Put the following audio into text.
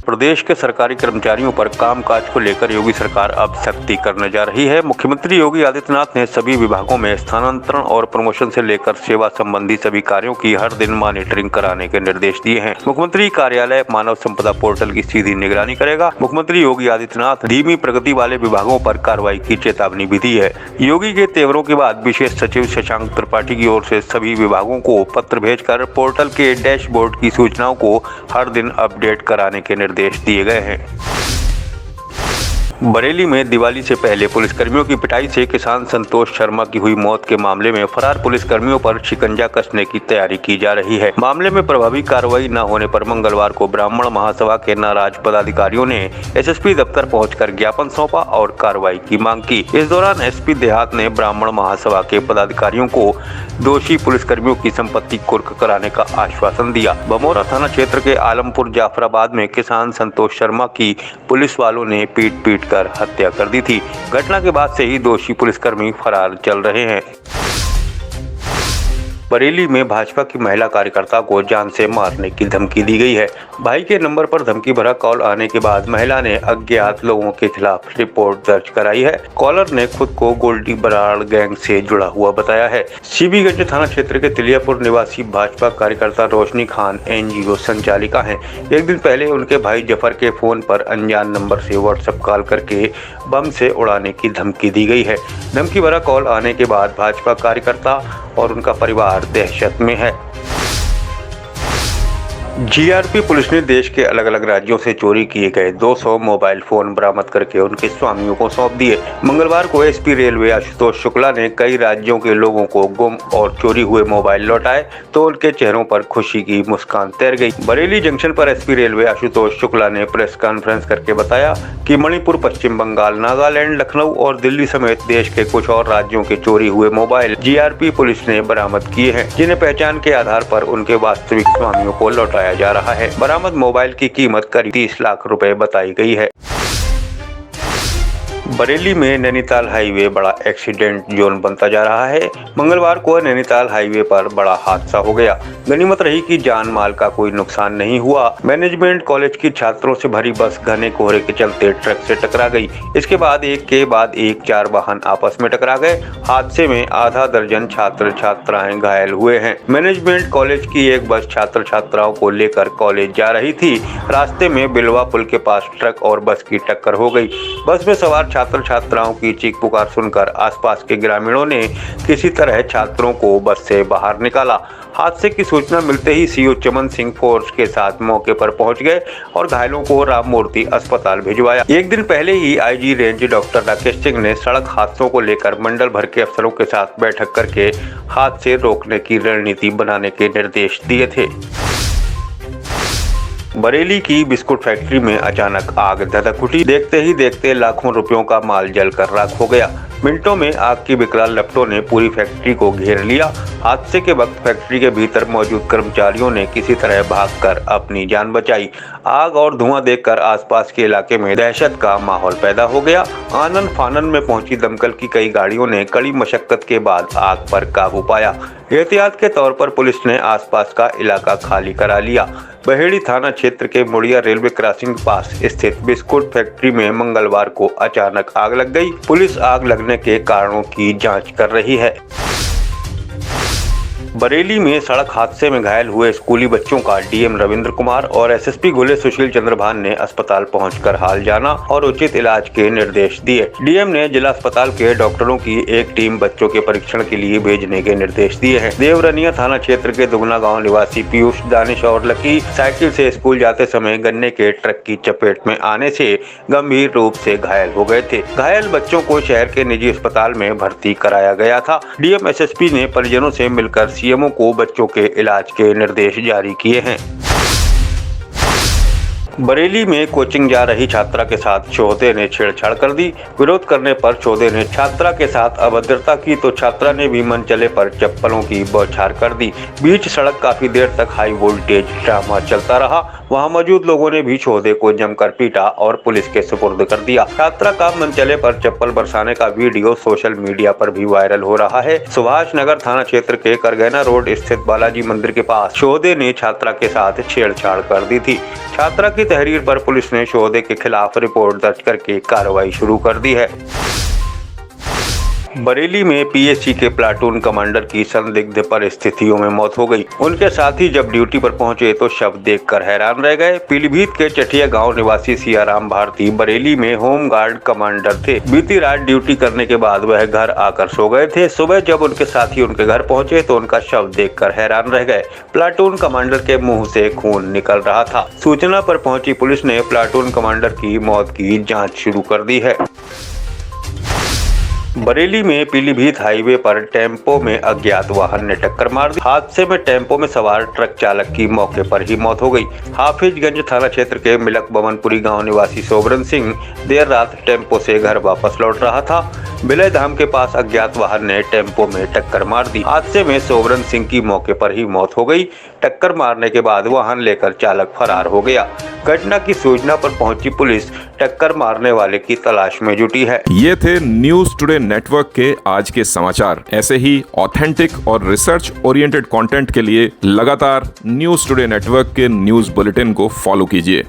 प्रदेश के सरकारी कर्मचारियों पर कामकाज को लेकर योगी सरकार अब सख्ती करने जा रही है। मुख्यमंत्री योगी आदित्यनाथ ने सभी विभागों में स्थानांतरण और प्रमोशन से लेकर सेवा संबंधी सभी कार्यों की हर दिन मॉनिटरिंग कराने के निर्देश दिए हैं। मुख्यमंत्री कार्यालय मानव संपदा पोर्टल की सीधी निगरानी करेगा। मुख्यमंत्री योगी आदित्यनाथ धीमी प्रगति वाले विभागों पर कार्रवाई की चेतावनी भी दी है। योगी के तेवरों के बाद विशेष सचिव शशांक त्रिपाठी की ओर से सभी विभागों को पत्र भेजकर पोर्टल के डैशबोर्ड की सूचनाओं को हर दिन अपडेट कराने के निर्देश दिए गए हैं। बरेली में दिवाली से पहले पुलिसकर्मियों की पिटाई से किसान संतोष शर्मा की हुई मौत के मामले में फरार पुलिसकर्मियों पर शिकंजा कसने की तैयारी की जा रही है। मामले में प्रभावी कार्रवाई न होने पर मंगलवार को ब्राह्मण महासभा के नाराज पदाधिकारियों ने एसएसपी दफ्तर पहुंचकर ज्ञापन सौंपा और कार्रवाई की मांग की। इस दौरान एसपी देहात ने ब्राह्मण महासभा के पदाधिकारियों को दोषी पुलिसकर्मियों की संपत्ति कुर्क कराने का आश्वासन दिया। बमोरा थाना क्षेत्र के आलमपुर जाफराबाद में किसान संतोष शर्मा की पुलिस वालों ने पीट कर हत्या कर दी थी। घटना के बाद से ही दोषी पुलिसकर्मी फरार चल रहे हैं। बरेली में भाजपा की महिला कार्यकर्ता को जान से मारने की धमकी दी गई है। भाई के नंबर पर धमकी भरा कॉल आने के बाद महिला ने अज्ञात लोगों के खिलाफ रिपोर्ट दर्ज कराई है। कॉलर ने खुद को गोल्डी बराड़ गैंग से जुड़ा हुआ बताया है। सीबीगंज थाना क्षेत्र के तिलियापुर निवासी भाजपा कार्यकर्ता रोशनी खान एनजीओ संचालिका हैं। एक दिन पहले उनके भाई जफर के फोन पर अनजान नंबर से व्हाट्सएप कॉल करके बम से उड़ाने की धमकी दी गई है। धमकी भरा कॉल आने के बाद भाजपा कार्यकर्ता और उनका परिवार दहशत में है। जीआरपी पुलिस ने देश के अलग अलग राज्यों से चोरी किए गए 200 मोबाइल फोन बरामद करके उनके स्वामियों को सौंप दिए। मंगलवार को एसपी रेलवे आशुतोष शुक्ला ने कई राज्यों के लोगों को गुम और चोरी हुए मोबाइल लौटाए तो उनके चेहरों पर खुशी की मुस्कान तैर गई। बरेली जंक्शन पर एसपी रेलवे आशुतोष शुक्ला ने प्रेस कॉन्फ्रेंस करके बताया कि मणिपुर, पश्चिम बंगाल, नागालैंड, लखनऊ और दिल्ली समेत देश के कुछ और राज्यों के चोरी हुए मोबाइल जीआरपी पुलिस ने बरामद किए हैं, जिन्हें पहचान के आधार पर उनके वास्तविक स्वामियों को लौटाया जा रहा है। बरामद मोबाइल की कीमत करीब 30 लाख रुपए बताई गई है। बरेली में नैनीताल हाईवे बड़ा एक्सीडेंट जोन बनता जा रहा है। मंगलवार को नैनीताल हाईवे पर बड़ा हादसा हो गया। गनीमत रही कि जान माल का कोई नुकसान नहीं हुआ। मैनेजमेंट कॉलेज की छात्रों से भरी बस घने कोहरे के चलते ट्रक से टकरा गई। इसके बाद एक के बाद एक 4 वाहन आपस में टकरा गए। हादसे में आधा दर्जन छात्र छात्राएं घायल हुए हैं। मैनेजमेंट कॉलेज की एक बस छात्र छात्राओं को लेकर कॉलेज जा रही थी। रास्ते में बिलवा पुल के पास ट्रक और बस की टक्कर हो गई। बस में सवार छात्र छात्राओं की चीख पुकार सुनकर आसपास के ग्रामीणों ने किसी तरह छात्रों को बस से बाहर निकाला। हादसे की सूचना मिलते ही सीओ चमन सिंह फोर्स के साथ मौके पर पहुंच गए और घायलों को राम मूर्ति अस्पताल भिजवाया। एक दिन पहले ही IG range doctor Rakesh Singh ने सड़क हादसों को लेकर मंडल भर के अफसरों के साथ बैठक करके हादसे रोकने की रणनीति बनाने के निर्देश दिए थे। बरेली की बिस्कुट फैक्ट्री में अचानक आग धधक उठी। देखते ही देखते लाखों रुपयों का माल जलकर राख हो गया। मिनटों में आग की विकराल लपटों ने पूरी फैक्ट्री को घेर लिया। हादसे के वक्त फैक्ट्री के भीतर मौजूद कर्मचारियों ने किसी तरह भागकर अपनी जान बचाई। आग और धुआं देखकर आसपास के इलाके में दहशत का माहौल पैदा हो गया। आनन फानन में पहुंची दमकल की कई गाड़ियों ने कड़ी मशक्कत के बाद आग पर काबू पाया। एहतियात के तौर पर पुलिस ने आसपास का इलाका खाली करा लिया। बहेड़ी थाना क्षेत्र के मुड़िया रेलवे क्रॉसिंग के पास स्थित बिस्कुट फैक्ट्री में मंगलवार को अचानक आग लग गई। पुलिस आग लगने के कारणों की जांच कर रही है। बरेली में सड़क हादसे में घायल हुए स्कूली बच्चों का डीएम रविंद्र कुमार और एसएसपी घुले सुशील चंद्रभान ने अस्पताल पहुंचकर हाल जाना और उचित इलाज के निर्देश दिए। डीएम ने जिला अस्पताल के डॉक्टरों की एक टीम बच्चों के परीक्षण के लिए भेजने के निर्देश दिए हैं। देवरनिया थाना क्षेत्र के दुगना गाँव निवासी पीयूष, दानिश और लकी साइकिल से स्कूल जाते समय गन्ने के ट्रक की चपेट में आने से गंभीर रूप से घायल हो गए थे। घायल बच्चों को शहर के निजी अस्पताल में भर्ती कराया गया था। डीएम एसएसपी ने परिजनों से मिलकर सीएमओ को बच्चों के इलाज के निर्देश जारी किए हैं। बरेली में कोचिंग जा रही छात्रा के साथ चौधे ने छेड़छाड़ कर दी। विरोध करने पर चौधे ने छात्रा के साथ अभद्रता की तो छात्रा ने भी मनचले पर चप्पलों की बौछार कर दी। बीच सड़क काफी देर तक हाई वोल्टेज ड्रामा चलता रहा। वहां मौजूद लोगों ने भी चौधे को जमकर पीटा और पुलिस के सुपुर्द कर दिया। छात्रा का मनचले पर चप्पल बरसाने का वीडियो सोशल मीडिया पर भी वायरल हो रहा है। सुभाष नगर थाना क्षेत्र के करगैना रोड स्थित बालाजी मंदिर के पास चौधे ने छात्रा के साथ छेड़छाड़ कर दी थी। छात्रा की की तहरीर पर पुलिस ने शोधे के खिलाफ रिपोर्ट दर्ज करके कार्रवाई शुरू कर दी है। बरेली में पीएसी के प्लाटून कमांडर की संदिग्ध परिस्थितियों में मौत हो गई। उनके साथी जब ड्यूटी पर पहुंचे तो शव देखकर हैरान रह गए। पीलीभीत के चठिया गांव निवासी सियाराम भारती बरेली में होमगार्ड कमांडर थे। बीती रात ड्यूटी करने के बाद वह घर आकर सो गए थे। सुबह जब उनके साथी उनके घर पहुंचे तो उनका शव देखकर हैरान रह गए। प्लाटून कमांडर के मुंह से खून निकल रहा था। सूचना पर पहुंची पुलिस ने प्लाटून कमांडर की मौत की जाँच शुरू कर दी है। बरेली में पीलीभीत हाईवे पर टेम्पो में अज्ञात वाहन ने टक्कर मार दी। हादसे में टेम्पो में सवार ट्रक चालक की मौके पर ही मौत हो गई। हाफिजगंज थाना क्षेत्र के मिलक बमनपुरी गांव निवासी सोबरन सिंह देर रात टेम्पो से घर वापस लौट रहा था। बिलय धाम के पास अज्ञात वाहन ने टेम्पो में टक्कर मार दी। हादसे में सोबरन सिंह की मौके पर ही मौत हो गई। टक्कर मारने के बाद वाहन लेकर चालक फरार हो गया। घटना की सूचना पर पहुंची पुलिस टक्कर मारने वाले की तलाश में जुटी है। ये थे न्यूज टुडे नेटवर्क के आज के समाचार। ऐसे ही ऑथेंटिक और रिसर्च ओरिएंटेड कंटेंट के लिए लगातार न्यूज टुडे नेटवर्क के न्यूज बुलेटिन को फॉलो कीजिए।